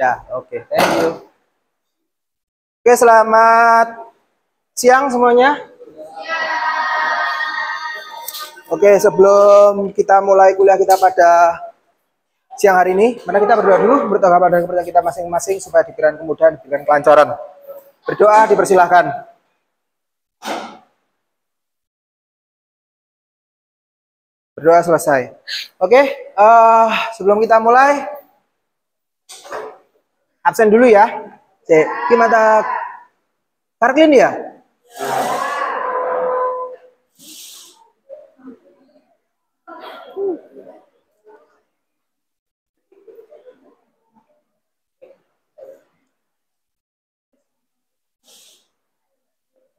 Ya, oke. Thank you. Oke, selamat siang semuanya. Oke, sebelum kita mulai kuliah kita pada siang hari ini, mari kita berdoa dulu, berdoa pada kepercayaan kita masing-masing supaya diberikan kemudahan, diberikan kelancaran. Berdoa dipersilahkan. Berdoa selesai. Oke, sebelum kita mulai, absen dulu ya. Cek, gimana Karklin ya?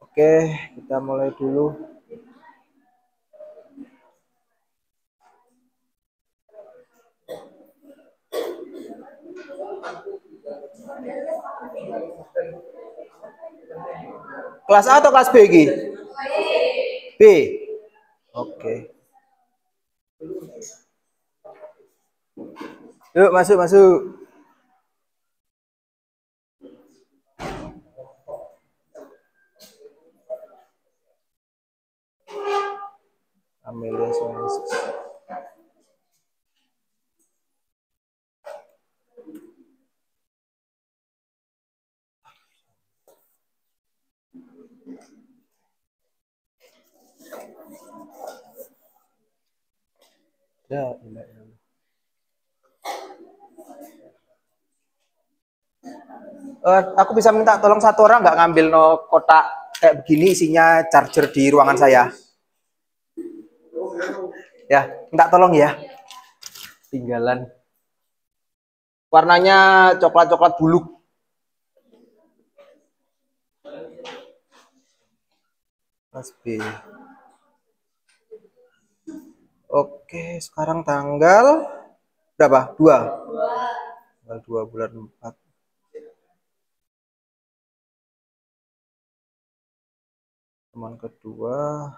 Oke, kita mulai dulu. Kelas A atau kelas B, Gi? B. Oke. Yuk, masuk, masuk. Amelia Suensis. Ya, aku bisa minta tolong satu orang nggak ngambil kotak kayak begini isinya charger di ruangan saya. Ya, minta tolong ya. Tinggalan. Warnanya coklat-coklat buluk. Kelas B. Oke, sekarang tanggal berapa? 2. Tanggal 2 bulan 4. Teman kedua.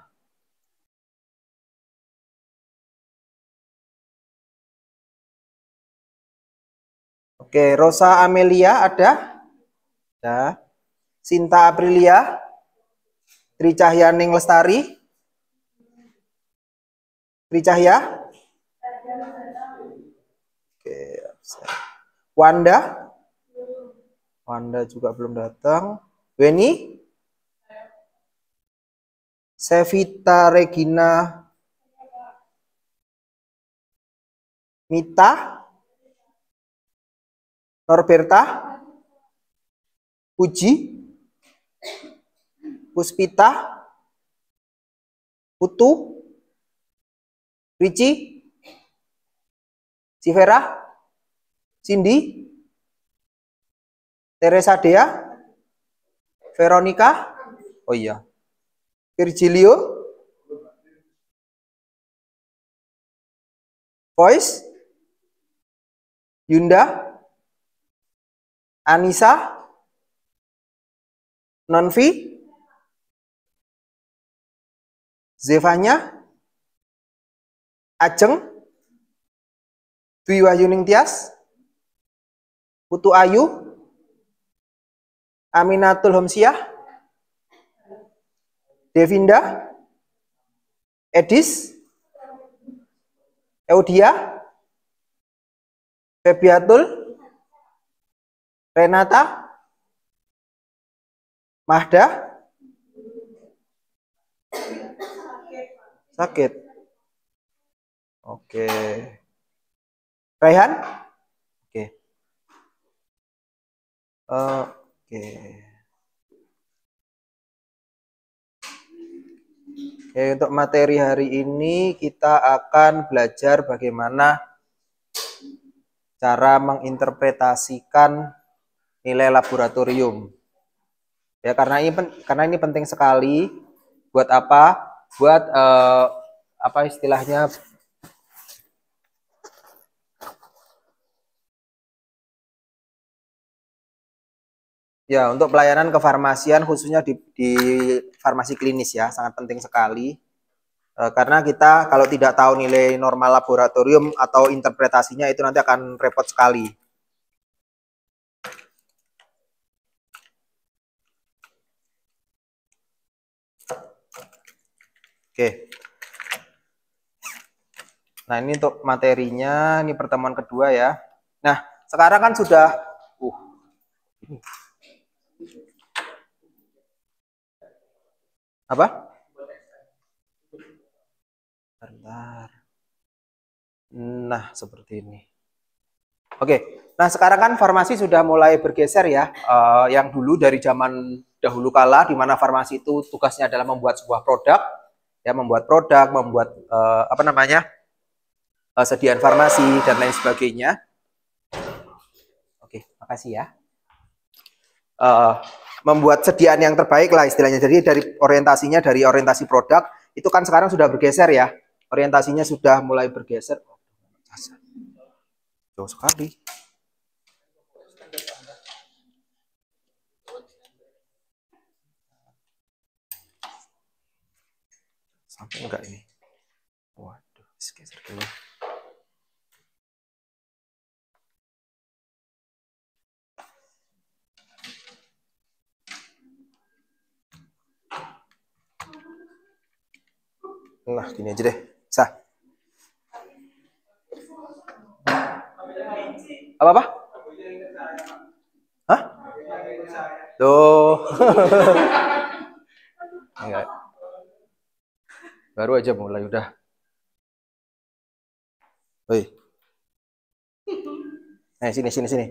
Oke, Rosa Amelia ada? Ada. Sinta Aprilia. Tri Cahyaning Lestari. Tri Cahya. Oke, Wanda. Wanda juga belum datang. Weni. Sevita Regina. Mita. Norberta. Puji. Puspita. Putu. Ricci. Sivera. Cindy. Teresa Dea. Veronica. Oh iya. Virgilio. Voice. Yunda. Anissa. Nonvi. Zevanya. Ajeng. Dwi Wahyuning Tias. Putu Ayu. Aminatul Homsiah. Devinda. Edis. Eudia. Febiatul. Renata. Mahda. Sakit. Oke. Raihan. Oke. Oke. Oke, untuk materi hari ini kita akan belajar bagaimana cara menginterpretasikan nilai laboratorium. Ya, karena ini penting sekali. Buat apa? Buat apa istilahnya? Ya, untuk pelayanan kefarmasian khususnya di farmasi klinis ya, sangat penting sekali. Karena kita kalau tidak tahu nilai normal laboratorium atau interpretasinya itu nanti akan repot sekali. Oke. Nah, ini untuk materinya, ini pertemuan kedua ya. Nah, sekarang kan sudah apa? Bentar. Nah, seperti ini. Oke. Nah, sekarang kan farmasi sudah mulai bergeser ya. Yang dulu dari zaman dahulu kala, di mana farmasi itu tugasnya adalah membuat sebuah produk, ya, membuat produk, membuat apa namanya, sediaan farmasi dan lain sebagainya. Oke, makasih ya. Membuat sediaan yang terbaik lah istilahnya. Jadi dari orientasi produk itu kan sekarang sudah bergeser ya. Orientasinya sudah mulai bergeser. Jauh sekali. Sampai enggak ini? Waduh, geser dulu. Nah, gini aja deh. Sah. Apa-apa? Hah? Tuh. Enggak. Baru aja mulai udah. Woi. Sini.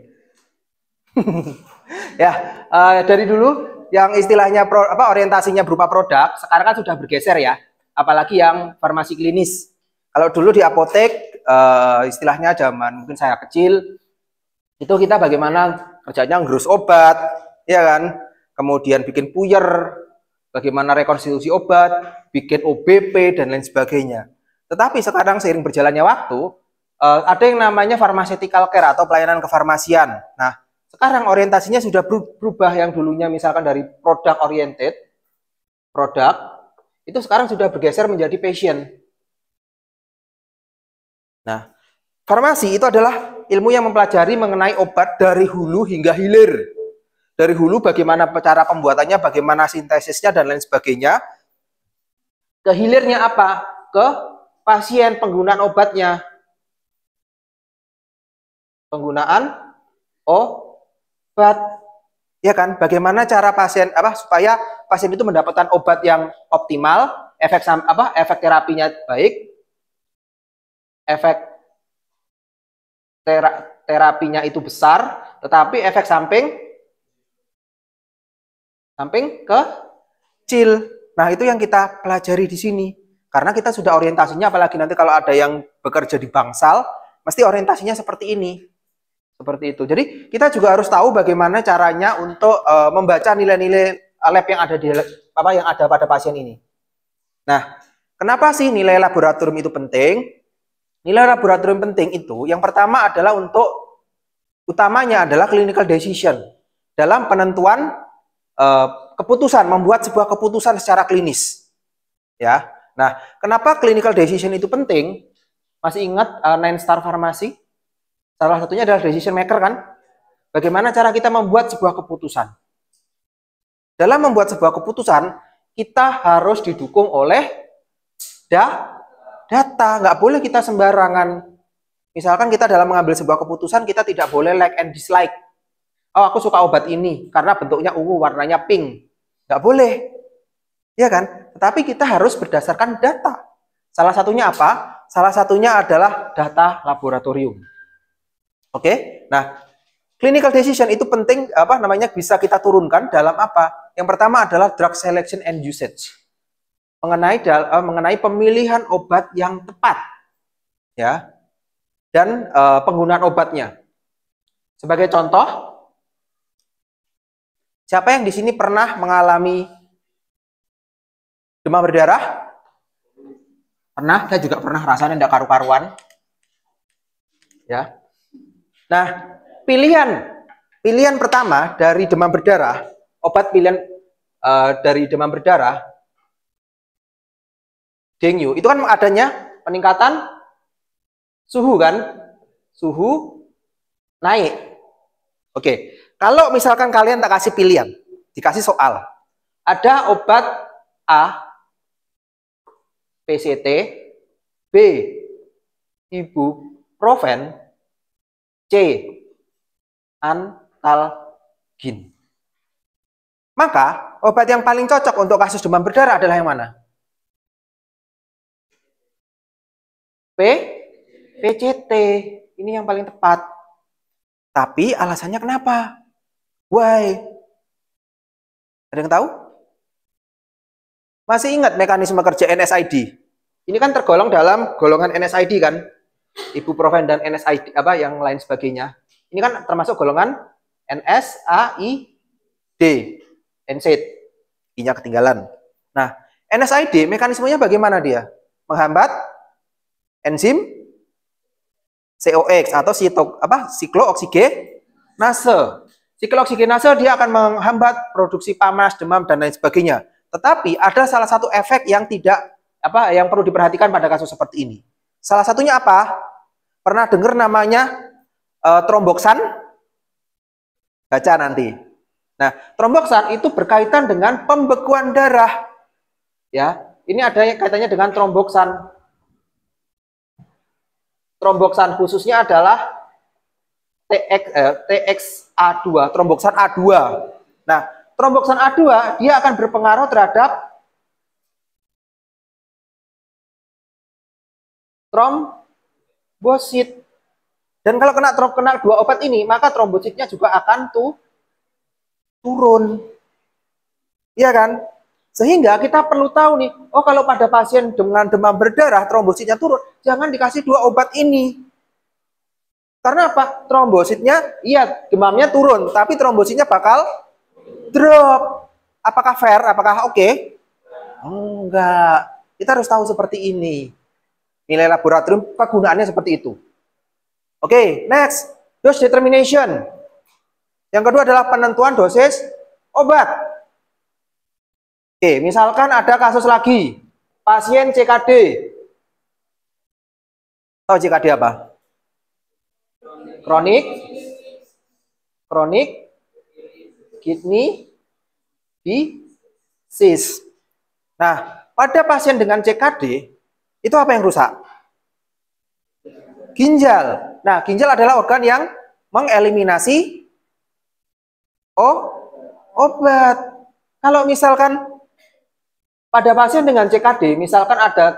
Ya, dari dulu yang istilahnya orientasinya berupa produk, sekarang kan sudah bergeser ya. Apalagi yang farmasi klinis. Kalau dulu di apotek, istilahnya zaman mungkin saya kecil, itu kita bagaimana kerjanya ngerus obat, ya kan? Kemudian bikin puyer, bagaimana rekonstruksi obat, bikin OBP dan lain sebagainya. Tetapi sekarang seiring berjalannya waktu, ada yang namanya pharmaceutical care atau pelayanan kefarmasian. Nah, sekarang orientasinya sudah berubah, yang dulunya misalkan dari produk oriented, itu sekarang sudah bergeser menjadi patient. Nah, farmasi itu adalah ilmu yang mempelajari mengenai obat dari hulu hingga hilir. Dari hulu bagaimana cara pembuatannya, bagaimana sintesisnya dan lain sebagainya. Ke hilirnya apa? Ke pasien, penggunaan obatnya. Penggunaan obat. Ya kan? Bagaimana cara pasien supaya pasien itu mendapatkan obat yang optimal, efek terapinya baik, efek terapinya itu besar, tetapi efek samping kecil. Nah, itu yang kita pelajari di sini. Karena kita sudah orientasinya, apalagi nanti kalau ada yang bekerja di bangsal, mesti orientasinya seperti ini. Seperti itu. Jadi, kita juga harus tahu bagaimana caranya untuk membaca nilai-nilai lab yang ada yang ada pada pasien ini. Nah, kenapa sih nilai laboratorium itu penting? Nilai laboratorium penting itu, yang pertama adalah utamanya adalah clinical decision dalam penentuan keputusan, membuat sebuah keputusan secara klinis. Ya. Nah, kenapa clinical decision itu penting? Masih ingat 9 Star Pharmacy? Salah satunya adalah decision maker kan? Bagaimana cara kita membuat sebuah keputusan? Dalam membuat sebuah keputusan, kita harus didukung oleh data. Nggak boleh kita sembarangan. Misalkan kita dalam mengambil sebuah keputusan, kita tidak boleh like and dislike. Oh, aku suka obat ini karena bentuknya ungu, warnanya pink. Nggak boleh. Ya kan? Tetapi kita harus berdasarkan data. Salah satunya apa? Salah satunya adalah data laboratorium. Oke? Nah, clinical decision itu penting, bisa kita turunkan dalam apa? Yang pertama adalah drug selection and usage. Mengenai pemilihan obat yang tepat. Ya. Dan penggunaan obatnya. Sebagai contoh, siapa yang di sini pernah mengalami demam berdarah? Pernah, saya juga pernah, rasanya tidak karu-karuan. Ya. Nah, pilihan pertama dari demam berdarah, obat pilihan dari demam berdarah, dengue, itu kan adanya peningkatan suhu kan? Suhu naik. Oke, kalau misalkan kalian tak kasih pilihan, dikasih soal, ada obat A PCT, B. Ibuprofen, C. Antalgin. Maka obat yang paling cocok untuk kasus demam berdarah adalah yang mana? PCT. Ini yang paling tepat. Tapi alasannya kenapa? Why? Ada yang tahu? Masih ingat mekanisme kerja NSAID? Ini kan tergolong dalam golongan NSAID kan? Ibuprofen dan NSAID apa yang lain sebagainya. Ini kan termasuk golongan NSAID. NSAID. I-nya ketinggalan. Nah, NSAID mekanismenya bagaimana dia? Menghambat enzim COX atau siklooksigenase. Siklooksigenase dia akan menghambat produksi panas, demam dan lain sebagainya. Tetapi ada salah satu efek yang yang perlu diperhatikan pada kasus seperti ini. Salah satunya apa? Pernah dengar namanya tromboksan? Baca nanti. Nah, tromboksan itu berkaitan dengan pembekuan darah. Ya, ini ada kaitannya dengan tromboksan. Tromboksan khususnya adalah TXA2, tromboksan A2. Nah, tromboksan A2 dia akan berpengaruh terhadap trombosit. Dan kalau kena dua obat ini, maka trombositnya juga akan turun. Iya kan? Sehingga kita perlu tahu nih, oh kalau pada pasien dengan demam berdarah trombositnya turun, jangan dikasih dua obat ini. Karena apa? Trombositnya, iya demamnya turun, tapi trombositnya bakal drop. Apakah fair? Apakah oke? Enggak. Kita harus tahu seperti ini. Nilai laboratorium kegunaannya seperti itu. Oke, next. Dose determination. Yang kedua adalah penentuan dosis obat. Oke, misalkan ada kasus lagi. Pasien CKD. Tahu CKD apa? Chronic kidney disease. Nah, pada pasien dengan CKD, itu apa yang rusak? Ginjal. Nah, ginjal adalah organ yang mengeliminasi obat. Kalau misalkan pada pasien dengan CKD, misalkan ada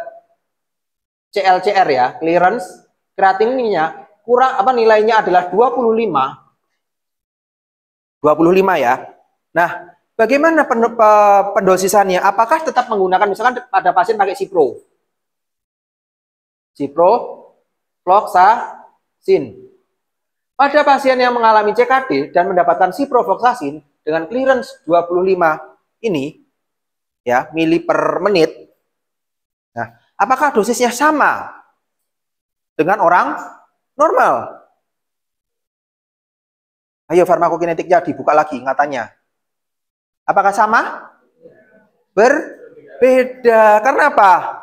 CLCR ya, clearance kreatininnya kurang nilainya adalah 25 ya. Nah, bagaimana pendosisannya? Apakah tetap menggunakan misalkan pada pasien pakai ciprofloxacin. Pada pasien yang mengalami CKD dan mendapatkan ciprofloxacin dengan clearance 25 ini ya, mili per menit. Nah, apakah dosisnya sama dengan orang normal? Ayo farmakokinetiknya dibuka lagi ingatannya. Apakah sama? Berbeda. Karena apa?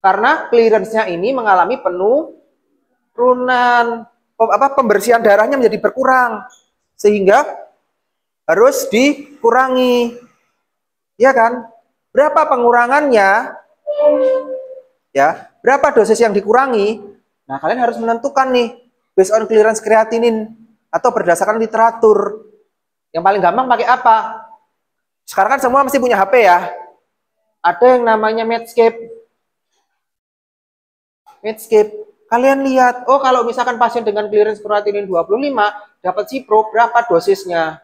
Karena clearance-nya ini mengalami penurunan, pembersihan darahnya menjadi berkurang, sehingga harus dikurangi. Ya kan? Berapa pengurangannya? Ya, berapa dosis yang dikurangi? Nah, kalian harus menentukan nih based on clearance kreatinin atau berdasarkan literatur. Yang paling gampang pakai apa? Sekarang kan semua mesti punya HP ya. Ada yang namanya Medscape. Kalian lihat, oh kalau misalkan pasien dengan clearance kreatinin 25 dapat cipro, berapa dosisnya?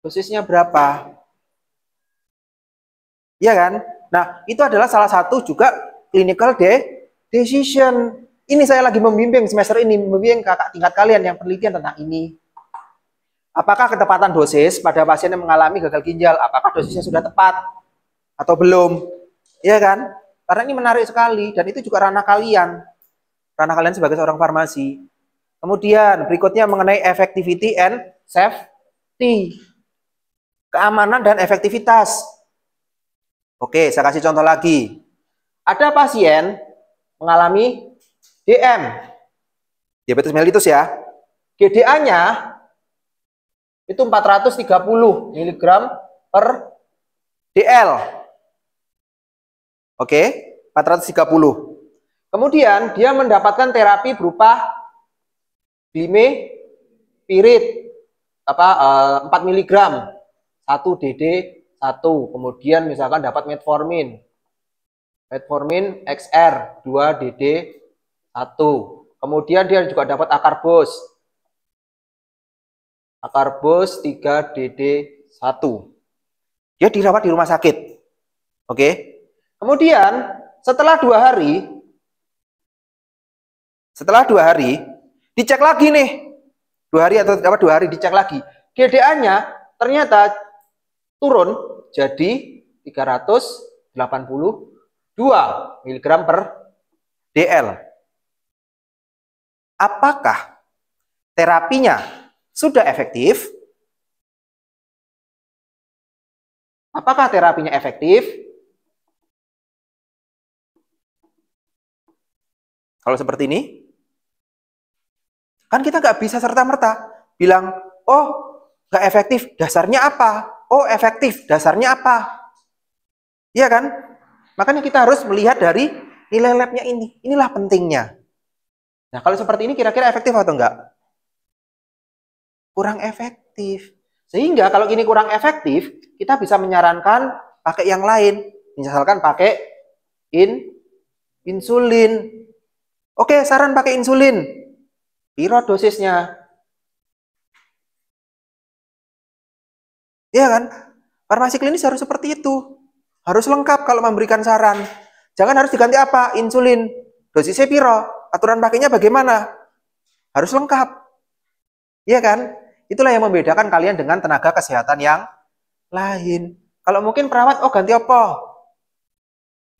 Dosisnya berapa? Iya kan? Nah, itu adalah salah satu juga clinical decision. Ini saya lagi membimbing semester ini, membimbing kakak tingkat kalian yang penelitian tentang ini. Apakah ketepatan dosis pada pasien yang mengalami gagal ginjal? Apakah dosisnya sudah tepat atau belum? Iya kan? Karena ini menarik sekali dan itu juga ranah kalian sebagai seorang farmasi. Kemudian berikutnya mengenai effectivity and safety. Keamanan dan efektivitas. Oke, saya kasih contoh lagi. Ada pasien mengalami DM, diabetes mellitus ya. GDA-nya itu 430 mg per DL. Oke, 430. Kemudian dia mendapatkan terapi berupa glimepirid 4 mg 1 dd 1. Kemudian misalkan dapat metformin XR 2 dd 1. Kemudian dia juga dapat akarbos 3 dd 1. Dia dirawat di rumah sakit. Oke. Kemudian setelah 2 hari dicek lagi nih. 2 hari atau 2 hari dicek lagi. GDA-nya ternyata turun jadi 382 mg per dl. Apakah terapinya sudah efektif? Apakah terapinya efektif? Kalau seperti ini, kan kita nggak bisa serta-merta bilang, oh nggak efektif, dasarnya apa? Oh efektif, dasarnya apa? Iya kan? Makanya kita harus melihat dari nilai labnya ini. Inilah pentingnya. Nah kalau seperti ini kira-kira efektif atau enggak? Kurang efektif. Sehingga kalau ini kurang efektif, kita bisa menyarankan pakai yang lain. Misalkan pakai insulin. Oke, saran pakai insulin. Piro dosisnya? Iya kan? Farmasi klinis harus seperti itu. Harus lengkap kalau memberikan saran. Jangan harus diganti apa? Insulin. Dosisnya piro? Aturan pakainya bagaimana? Harus lengkap. Iya kan? Itulah yang membedakan kalian dengan tenaga kesehatan yang lain. Kalau mungkin perawat, oh ganti apa?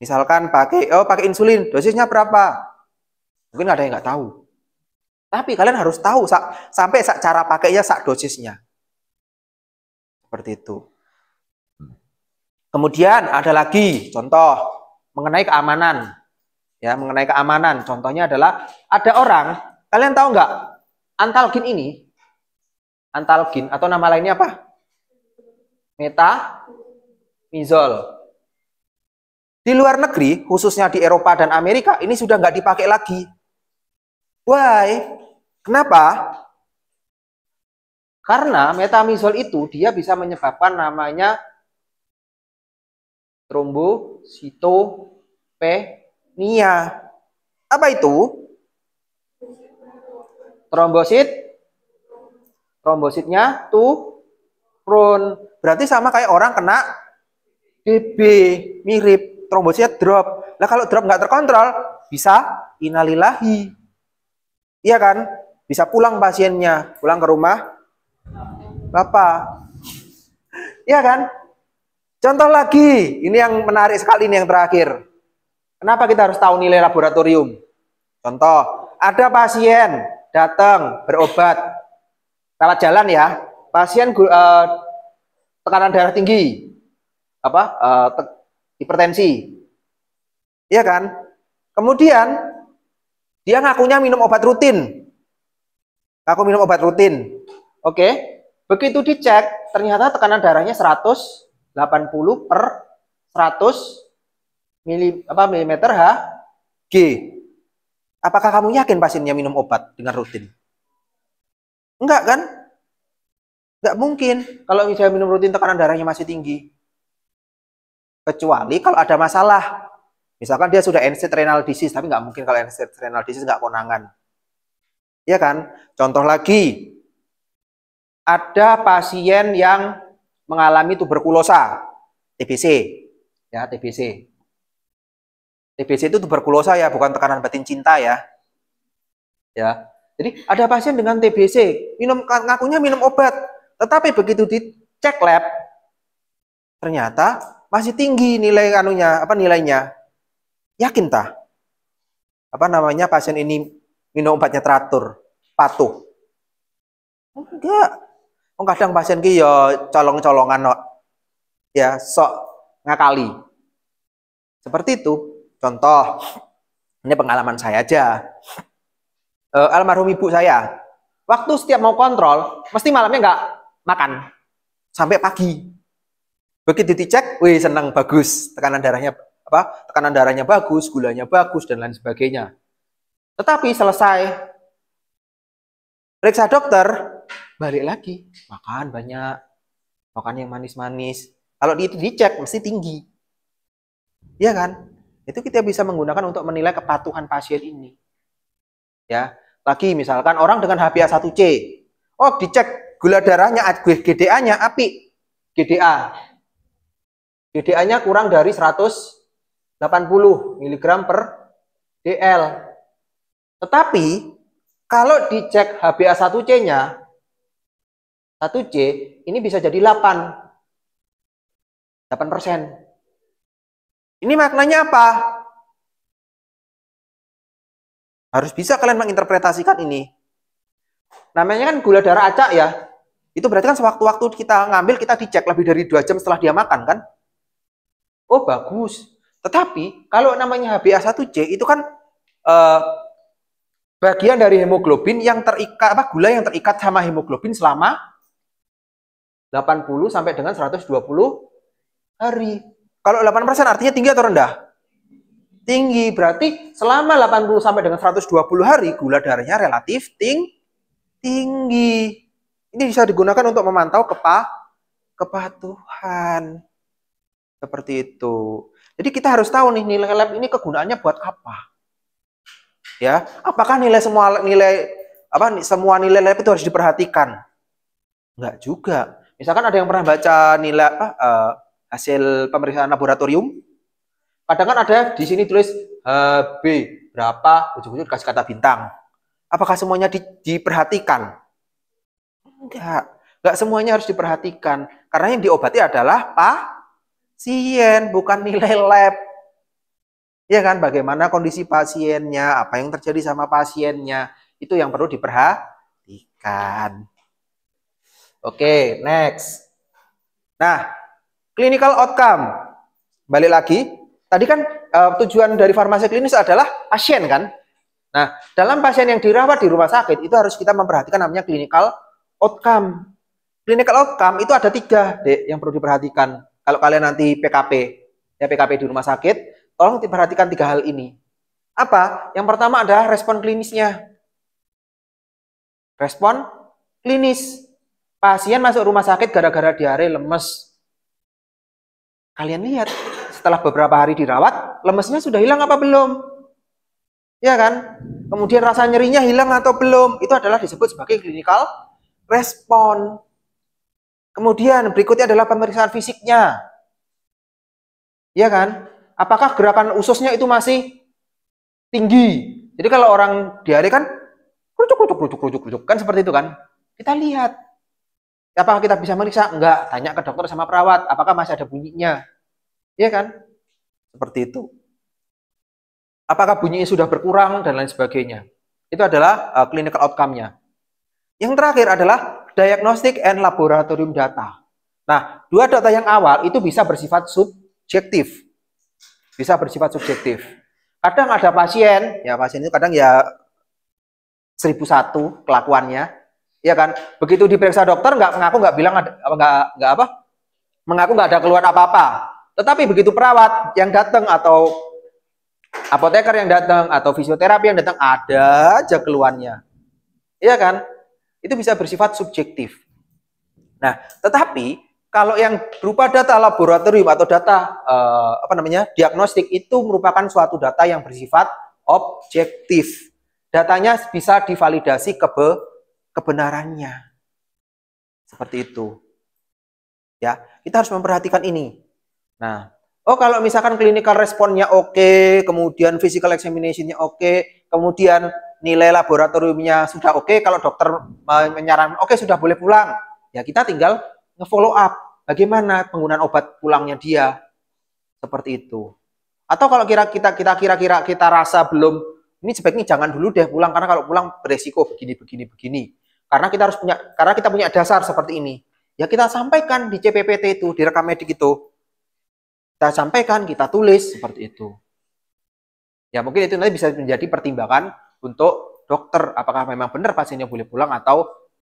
Misalkan pakai insulin, dosisnya berapa? Mungkin ada yang nggak tahu. Tapi kalian harus tahu sampai cara pakainya, dosisnya. Seperti itu. Kemudian ada lagi contoh mengenai keamanan. Ya, mengenai keamanan. Contohnya adalah ada orang, kalian tahu nggak? Antalgin ini, antalgin atau nama lainnya apa? Metamizol. Di luar negeri, khususnya di Eropa dan Amerika, ini sudah nggak dipakai lagi. Why? Kenapa? Karena metamizol itu dia bisa menyebabkan namanya trombositopenia. Apa itu? Trombositnya turun. Berarti sama kayak orang kena TB, mirip. Trombositnya drop. Nah kalau drop nggak terkontrol, bisa innalillahi. Iya kan? Bisa pulang pasiennya, pulang ke rumah Bapak. Iya kan? Contoh lagi, ini yang menarik sekali nih yang terakhir. Kenapa kita harus tahu nilai laboratorium? Contoh, ada pasien datang berobat lewat jalan ya, pasien tekanan darah tinggi, hipertensi, iya kan? Kemudian dia ngakunya minum obat rutin, Oke, begitu dicek ternyata tekanan darahnya 180 per 100 milimeter Hg. Apakah kamu yakin pasiennya minum obat dengan rutin? Enggak kan? Enggak mungkin kalau misalnya minum rutin tekanan darahnya masih tinggi. Kecuali kalau ada masalah. Misalkan dia sudah end-stage renal disease, tapi nggak mungkin kalau end-stage renal disease nggak konangan. Iya kan? Contoh lagi, ada pasien yang mengalami tuberkulosa, TBC. Ya, TBC. TBC itu tuberkulosa ya, bukan tekanan batin cinta ya. Ya. Jadi ada pasien dengan TBC, ngakunya minum obat, tetapi begitu dicek lab, ternyata masih tinggi nilainya. Yakin tah? Pasien ini minum obatnya teratur, patuh? Enggak. Kadang pasien ki ya colong-colongan ya, sok ngakali. Seperti itu. Contoh, ini pengalaman saya aja. Almarhum ibu saya, waktu setiap mau kontrol, mesti malamnya nggak makan sampai pagi. Begitu dicek, wih seneng, bagus, tekanan darahnya tekanan darahnya bagus, gulanya bagus dan lain sebagainya. Tetapi selesai periksa dokter, balik lagi makan banyak, makan yang manis-manis. Kalau itu dicek mesti tinggi, ya kan? Itu kita bisa menggunakan untuk menilai kepatuhan pasien ini. Ya, lagi misalkan orang dengan HbA1c, oh dicek gula darahnya, GDA-nya apik, GDA-nya kurang dari 180 mg per dl. Tetapi kalau dicek HbA1c-nya 1C ini bisa jadi 8%. Ini maknanya apa? Harus bisa kalian menginterpretasikan ini. Namanya kan gula darah acak ya. Itu berarti kan sewaktu-waktu kita ngambil, kita dicek lebih dari 2 jam setelah dia makan kan? Oh bagus. Tetapi kalau namanya HbA1c itu kan bagian dari hemoglobin yang terikat, gula yang terikat sama hemoglobin selama 80 sampai dengan 120 hari. Kalau 8% artinya tinggi atau rendah? Tinggi, berarti selama 80 sampai dengan 120 hari gula darahnya relatif tinggi. Ini bisa digunakan untuk memantau kepatuhan. Seperti itu. Jadi kita harus tahu nih nilai lab ini kegunaannya buat apa. Ya, apakah semua nilai lab itu harus diperhatikan? Enggak juga. Misalkan ada yang pernah baca nilai hasil pemeriksaan laboratorium. Kadang kan ada di sini tulis HB berapa, ujung-ujung dikasih kata bintang. Apakah semuanya diperhatikan? Enggak semuanya harus diperhatikan. Karena yang diobati adalah pasien, bukan nilai lab. Ya kan, bagaimana kondisi pasiennya, apa yang terjadi sama pasiennya, itu yang perlu diperhatikan. Oke, next. Nah, clinical outcome. Balik lagi. Tadi kan tujuan dari farmasi klinis adalah pasien kan. Nah, dalam pasien yang dirawat di rumah sakit itu harus kita memperhatikan namanya clinical outcome. Clinical outcome itu ada 3 Dek, yang perlu diperhatikan. Kalau kalian nanti PKP di rumah sakit, tolong diperhatikan 3 hal ini. Apa? Yang pertama adalah respon klinisnya. Respon klinis. Pasien masuk rumah sakit gara-gara diare, lemes. Kalian lihat, setelah beberapa hari dirawat, lemesnya sudah hilang apa belum? Ya kan? Kemudian rasa nyerinya hilang atau belum? Itu adalah disebut sebagai clinical respon. Kemudian berikutnya adalah pemeriksaan fisiknya. Ya kan? Apakah gerakan ususnya itu masih tinggi? Jadi kalau orang diare kan kerucuk kan seperti itu kan? Kita lihat. Apakah kita bisa meriksa? Enggak. Tanya ke dokter sama perawat. Apakah masih ada bunyinya? Ya kan? Seperti itu. Apakah bunyinya sudah berkurang dan lain sebagainya. Itu adalah clinical outcome-nya. Yang terakhir adalah diagnostic and laboratorium data. Nah, 2 data yang awal itu bisa bersifat subjektif. Bisa bersifat subjektif. Kadang ada pasien itu kadang ya 1001 kelakuannya. Ya kan? Begitu diperiksa dokter mengaku nggak ada keluhan apa-apa. Tetapi begitu perawat yang datang atau apoteker yang datang atau fisioterapi yang datang ada aja keluhannya. Iya kan? Itu bisa bersifat subjektif. Nah, tetapi kalau yang berupa data laboratorium atau data diagnostik itu merupakan suatu data yang bersifat objektif. Datanya bisa divalidasi kebenarannya. Seperti itu. Ya, kita harus memperhatikan ini. Nah, kalau misalkan clinical responnya oke, kemudian physical examination-nya oke, kemudian nilai laboratoriumnya sudah oke, kalau dokter menyarankan oke sudah boleh pulang, ya kita tinggal nge-follow up bagaimana penggunaan obat pulangnya dia. Seperti itu. Atau kalau kita rasa belum, ini sebaiknya jangan dulu deh pulang, karena kalau pulang beresiko begini. Karena kita punya dasar seperti ini. Ya kita sampaikan di CPPT itu, di rekam medik itu. Kita sampaikan, kita tulis seperti itu. Ya mungkin itu nanti bisa menjadi pertimbangan untuk dokter apakah memang benar pasiennya boleh pulang atau